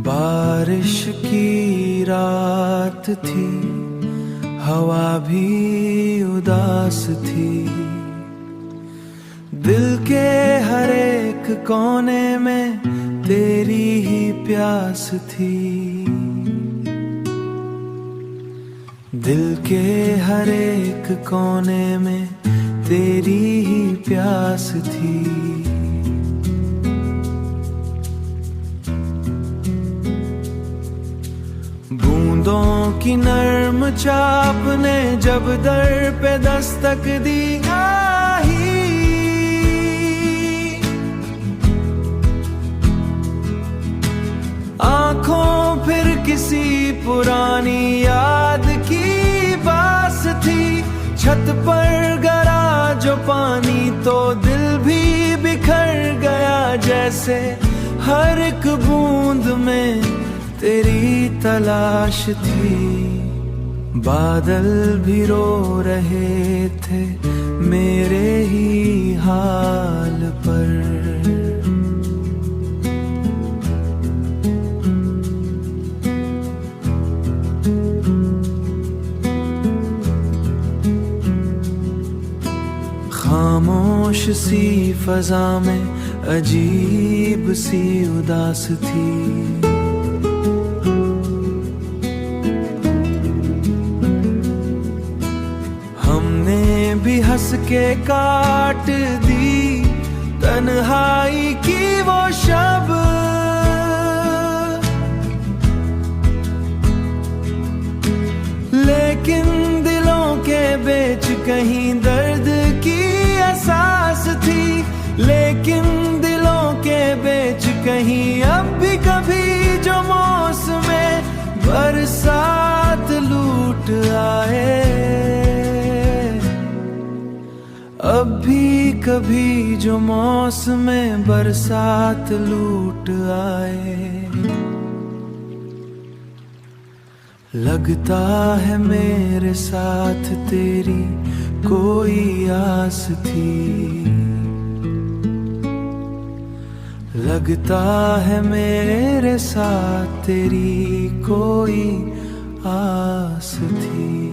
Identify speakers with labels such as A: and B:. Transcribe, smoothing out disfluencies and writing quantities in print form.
A: बारिश की रात थी, हवा भी उदास थी। दिल के हर एक कोने में तेरी ही प्यास थी। दिल के हर एक कोने में तेरी ही प्यास थी। बूंदों की नर्म चाप ने जब दर पे दस्तक दी, आई आंखों फिर किसी पुरानी याद की बास थी। छत पर गिरा जो पानी तो दिल भी बिखर गया, जैसे हर एक बूंद में तेरी तलाश थी। बादल भी रो रहे थे मेरे ही हाल पर। खामोश सी फजा में अजीब सी उदास थी। भी हंस के काट दी तन्हाई की वो शब। लेकिन दिलों के बीच कहीं दर्द की एहसास थी। लेकिन दिलों के बीच कहीं अब भी कभी जो मौसमे बरसात लूट आए। अब भी कभी जो मौसमे बरसात लूट आए। लगता है मेरे साथ तेरी कोई आस थी। लगता है मेरे साथ तेरी कोई आस थी।